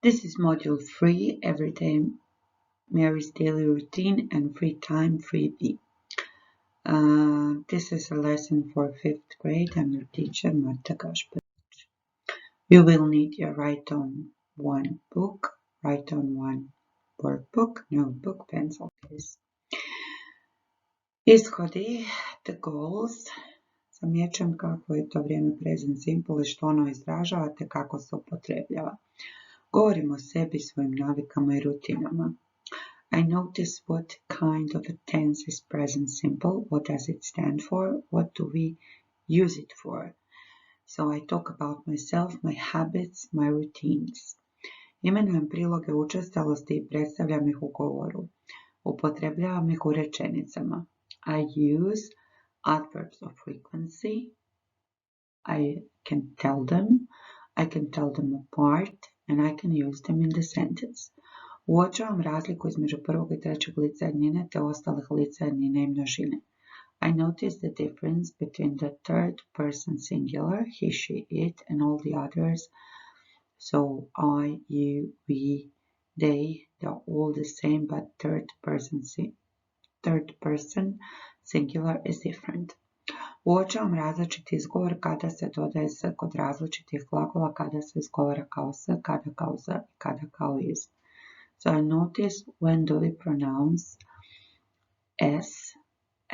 This is module 3, Everyday Mary's Daily Routine and Free Time Freebie. This is a lesson for 5th grade. I'm your teacher, Marta Gašparić. You will need your write on one book, write on one workbook, notebook, pencil case. Ishodi, the goals. Zamjećujem kako je to vrijeme present simple i što ono izražava te kako se upotrebljava. Govorimo o sebi, svojim navikama i rutinama. I notice what kind of a tense is present simple, what does it stand for, what do we use it for. So I talk about myself, my habits, my routines. Imenujem priloge učestalosti i predstavljam ih u govoru. Upotrebljavam ih u rečenicama. I use adverbs of frequency. I can tell them apart, and I can use them in the sentence. Uočavam razliku između prvog i trećeg lica jednine te ostalih lica jednine i množine. I notice the difference between the third person singular, he, she, it, and all the others. So I, you, we, they, they're all the same, but third person singular is different. Uočavam različiti izgovor kada se dodaje s kod različitih glagola, kada se izgovara kao s, kada kao z i kada kao iz. So I notice when do we pronounce s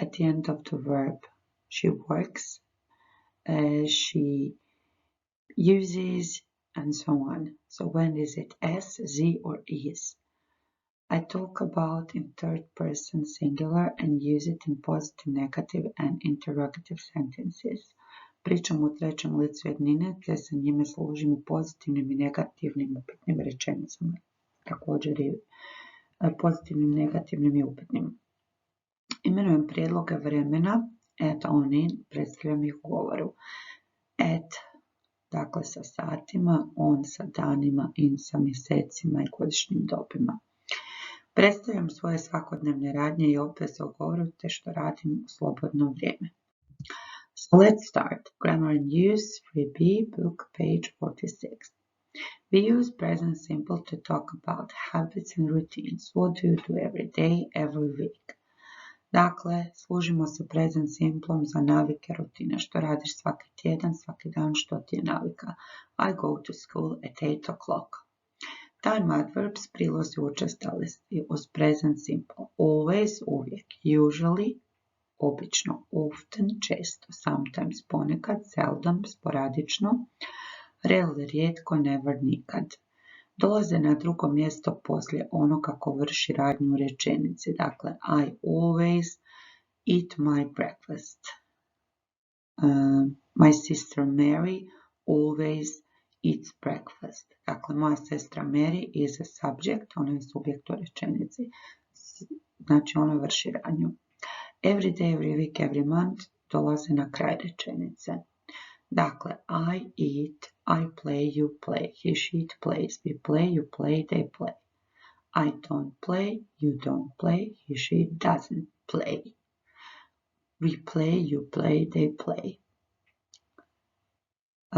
at the end of the verb. She works, she uses, and so on. So when is it s, z, or is? I talk about in third person singular and use it in positive, negative, and interrogative sentences. Pričam u trećem licu jednine te se njime služim u pozitivnim i negativnim upitnim rečenicama. Također i pozitivnim, negativnim i upitnim. Imenujem prijedloge vremena, at, on, in, predstavljam ih u govoru. At, dakle sa satima, on sa danima, in sa mjesecima i godišnjim dobima. Predstavljam svoje svakodnevne radnje i obveze u govoru te što radim u slobodno vrijeme. So let's start. Grammar and use, freebie, book, page 46. We use present simple to talk about habits and routines. What do you do every day, every week? Dakle, služimo se present simplom za navike, rutine. Što radiš svaki tjedan, svaki dan, što ti je navika. I go to school at 8 o'clock. Time adverbs prilozi učestalosti uz present simple. Always, uvijek. Usually, obično. Often, često. Sometimes, ponekad. Seldom, sporadično. Rarely, rijetko. Never, nikad. Dolaze na drugo mjesto poslije ono kako vrši radnju u rečenici. Dakle, I always eat my breakfast. My sister Mary always eats breakfast. Dakle, moja sestra Mary is a subject, ona je subjekt u rečenici. Znači, ona vrši radnju. Every day, every week, every month dolaze na kraj rečenice. Dakle, I eat, I play, you play, he, she, it plays, we play, you play, they play. I don't play, you don't play, he, she doesn't play. We play, you play, they play.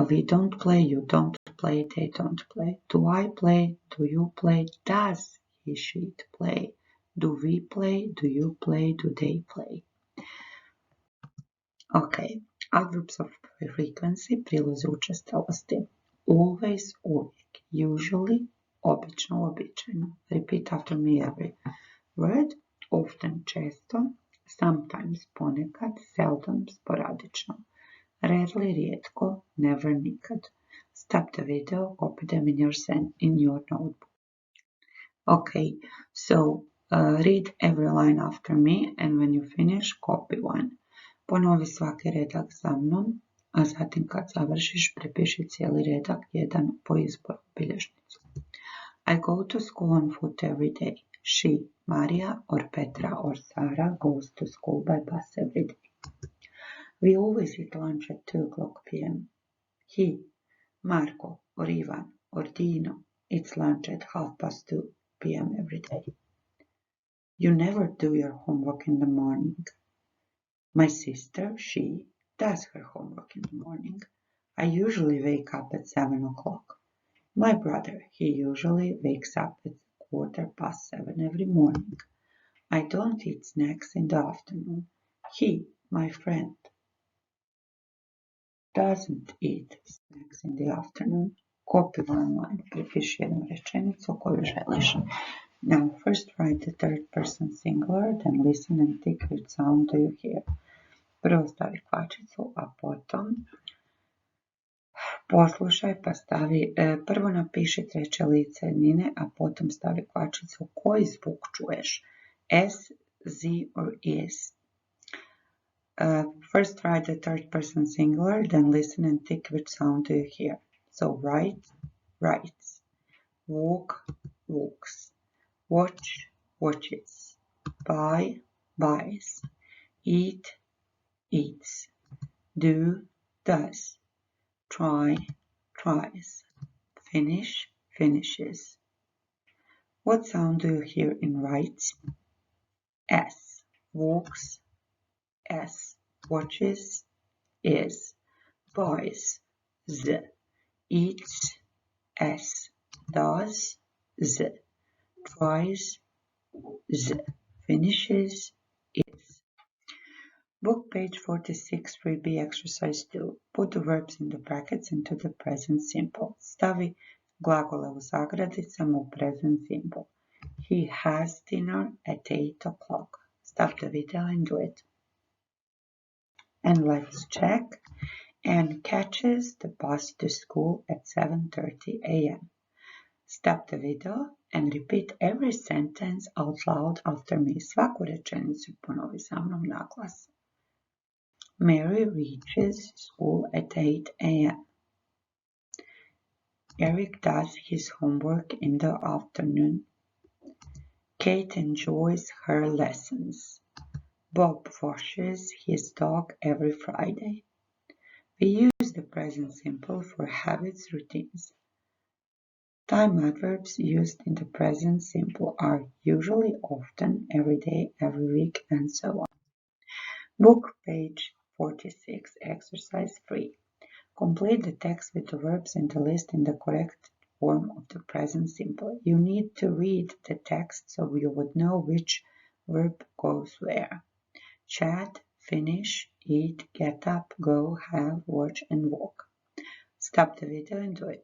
We don't play, you don't play, they don't play. Do I play, do you play, does he, she, it play? Do we play, do you play, do they play? Okay, adverbs of frequency, prilozi učestalosti. Always, uvijek. Usually, obično, uobičajeno. Repeat after me every word. Often, često. Sometimes, ponekad. Seldom, sporadično. Rarely, rijetko. Never, nikad. Stop the video, copy them in your notebook. Okay, so read every line after me, and when you finish, copy one. Ponovi svaki redak za mnom, a zatim kad završiš, prepiši cijeli redak jedan po izboru bilježnicu. I go to school on foot every day. She, Maria, or Petra, or Sara goes to school by bus every day. We always eat lunch at 2 o'clock p.m. He, Marco, or Ivan, or Dino eats lunch at 2:30 p.m. every day. You never do your homework in the morning. My sister, she, does her homework in the morning. I usually wake up at 7 o'clock. My brother, he usually wakes up at 7:15 every morning. I don't eat snacks in the afternoon. He, my friend, doesn't eat snacks in the afternoon. Copy one line, prepiši jednu rečenicu koju želiš. Now, first write the third person singular, then listen and think which sound do you hear. Prvo stavi kvačicu, a potom poslušaj pa stavi, prvo napiši treće lice jednine, a potom stavi kvačicu koji zvuk čuješ. S, Z or is. First write the third person singular, then listen and think which sound do you hear. So write, writes. Walk, walks. Watch, watches. Buy, buys. Eat, eats. Do, does. Try, tries. Finish, finishes. What sound do you hear in writes? S. Walks, S. Watches, is. Buys, Z. Eats, S. Does, Z. Tries, Z. Finishes, is. Book page 46, 3B, exercise 2. Put the verbs in the brackets into the present simple. Stavi glagole u zagradicama u present simple. He has dinner at 8 o'clock. Stop the video and do it. And let's check. Anne catches the bus to school at 7:30 a.m. Stop the video and repeat every sentence out loud after me. Svaku rečenicu ponovi za mnom na glas. Mary reaches school at 8 a.m. Eric does his homework in the afternoon. Kate enjoys her lessons. Bob washes his dog every Friday. We use the present simple for habits, routines. Time adverbs used in the present simple are usually, often, every day, every week, and so on. Book page 46, exercise 3. Complete the text with the verbs in the list in the correct form of the present simple. You need to read the text so you would know which verb goes where. Chat, finish, eat, get up, go, have, watch, and walk. Stop the video and do it.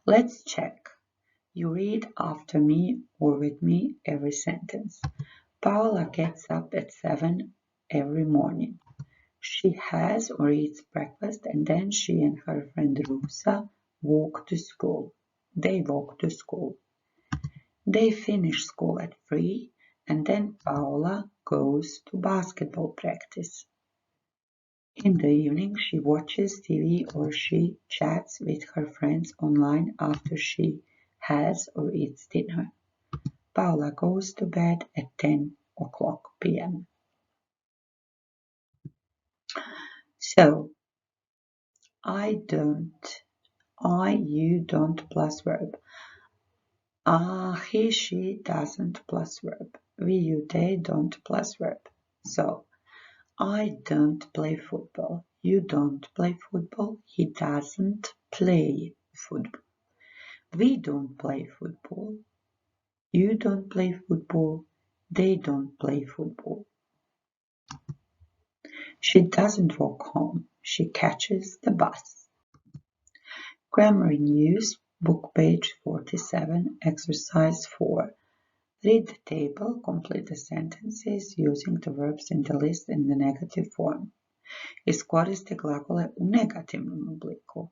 Let's check. You read after me or with me every sentence. Paola gets up at 7 every morning. She has or eats breakfast and then she and her friend Rosa walk to school. They walk to school. They finish school at 3 and then Paola goes to basketball practice. In the evening she watches TV or she chats with her friends online after she has or eats dinner. Paola goes to bed at 10 o'clock p.m. So, you don't plus verb. He, she doesn't plus verb. We, you, they don't plus verb. So, I don't play football. You don't play football. He doesn't play football. We don't play football. You don't play football. They don't play football. She doesn't walk home. She catches the bus. Grammar in use, book page 47, exercise 4. Read the table, complete the sentences using the verbs in the list in the negative form. Iskoristi glagole u negativnom obliku.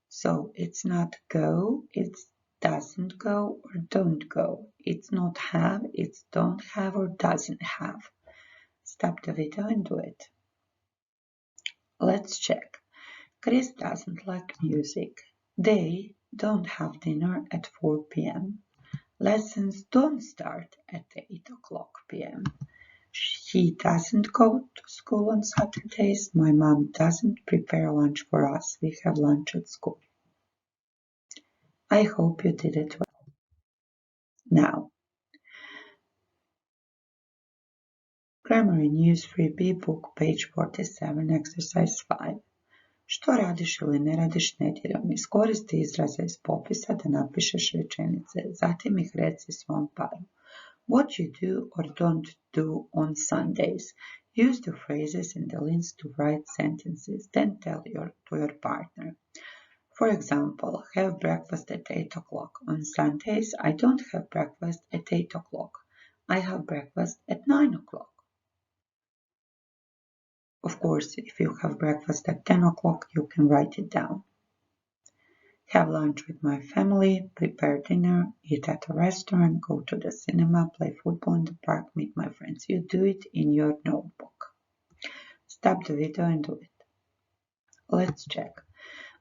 So it's not go, it's doesn't go or don't go. It's not have, it's don't have or doesn't have. Stop the video and do it. Let's check. Chris doesn't like music. They don't have dinner at 4 p.m. Lessons don't start at 8 o'clock p.m. He doesn't go to school on Saturdays. My mom doesn't prepare lunch for us. We have lunch at school. I hope you did it well. Now, Grammar in Use 3B, book page 47, exercise 5. Što radiš ili ne radiš nedjeljom? Iskoristi izraze iz popisa da napišeš rečenice. Zatim ih reci svom paru. What you do or don't do on Sundays. Use the phrases in the lines to write sentences. Then tell to your partner. For example, have breakfast at 8 o'clock. On Sundays, I don't have breakfast at 8 o'clock. I have breakfast at 9 o'clock. Of course, if you have breakfast at 10 o'clock, you can write it down. Have lunch with my family, prepare dinner, eat at a restaurant, go to the cinema, play football in the park, meet my friends. You do it in your notebook. Stop the video and do it. Let's check.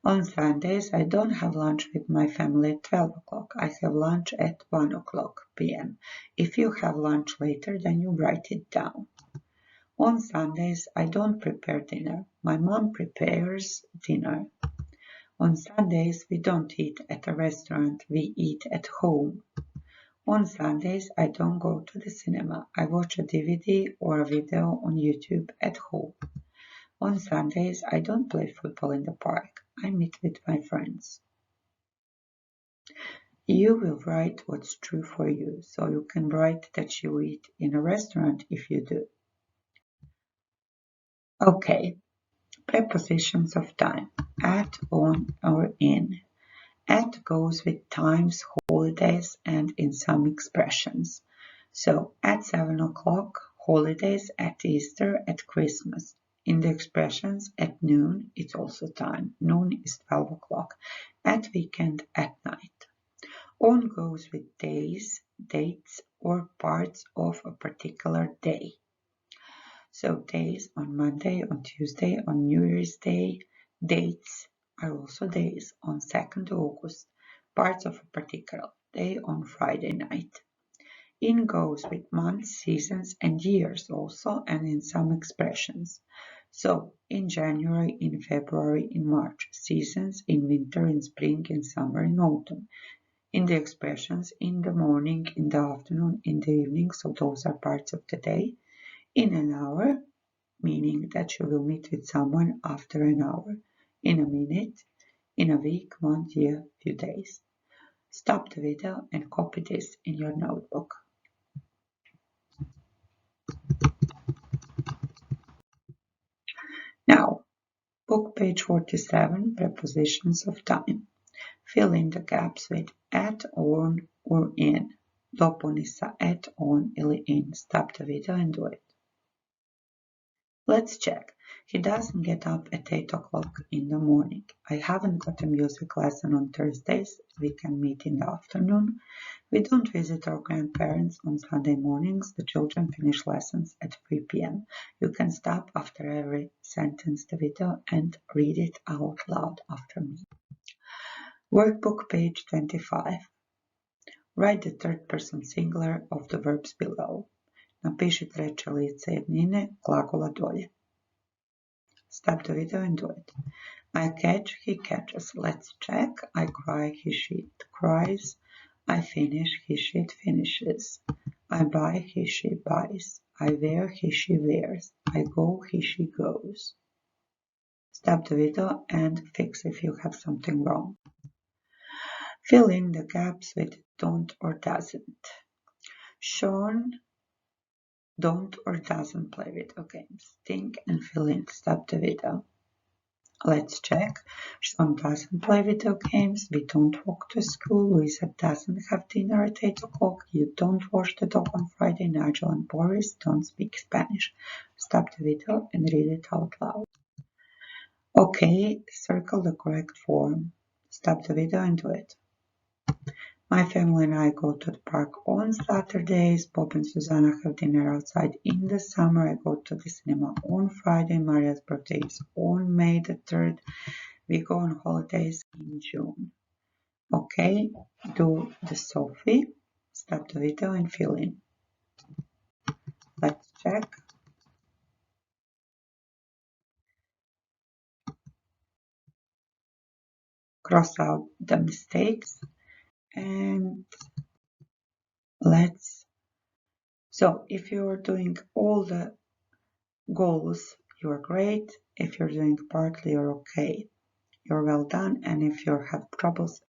On Sundays, I don't have lunch with my family at 12 o'clock. I have lunch at 1 o'clock p.m. If you have lunch later, then you write it down. On Sundays, I don't prepare dinner. My mom prepares dinner. On Sundays, we don't eat at a restaurant. We eat at home. On Sundays, I don't go to the cinema. I watch a DVD or a video on YouTube at home. On Sundays, I don't play football in the park. I meet with my friends. You will write what's true for you, so you can write that you eat in a restaurant if you do. Okay, prepositions of time. At, on, or in. At goes with times, holidays, and in some expressions. So, at 7 o'clock, holidays, at Easter, at Christmas. In the expressions, at noon, it's also time. Noon is 12 o'clock. At weekend, at night. On goes with days, dates, or parts of a particular day. So days on Monday, on Tuesday, on New Year's Day. Dates are also days on 2nd August, parts of a particular day on Friday night. In goes with months, seasons, and years also, and in some expressions. So, in January, in February, in March. Seasons, in winter, in spring, in summer, in autumn. In the expressions, in the morning, in the afternoon, in the evening, so those are parts of the day. In an hour, meaning that you will meet with someone after an hour. In a minute, in a week, month, year, few days. Stop the video and copy this in your notebook. Now, book page 47, prepositions of time. Fill in the gaps with at, on, or in. Dopuni sa at, on ili in. Stop the video and do it. Let's check. He doesn't get up at 8 o'clock in the morning. I haven't got a music lesson on Thursdays. We can meet in the afternoon. We don't visit our grandparents on Sunday mornings. The children finish lessons at 3 p.m. You can stop after every sentence the video and read it out loud after me. Workbook page 25. Write the third person singular of the verbs below. Napiši treće lice jednine glagola dolje. Stop the video and do it. I catch, he catches. Let's check. I cry, he, she cries. I finish, he, she finishes. I buy, he, she buys. I wear, he, she wears. I go, he, she goes. Stop the video and fix if you have something wrong. Fill in the gaps with don't or doesn't. Sean don't or doesn't play video games. Think and fill in. Stop the video. Let's check. Sean doesn't play video games. We don't walk to school. Luisa doesn't have dinner at 8 o'clock. You don't wash the dog on Friday. Nigel and Boris don't speak Spanish. Stop the video and read it out loud. Okay, circle the correct form. Stop the video and do it. My family and I go to the park on Saturdays. Bob and Susanna have dinner outside in the summer. I go to the cinema on Friday. Maria's birthday is on May the 3rd. We go on holidays in June. Okay, do the Sophie. Stop the video and fill in. Let's check. Cross out the mistakes and so if you're doing all the goals, you're great. If you're doing partly, you're okay. You're well done, and if you have troubles,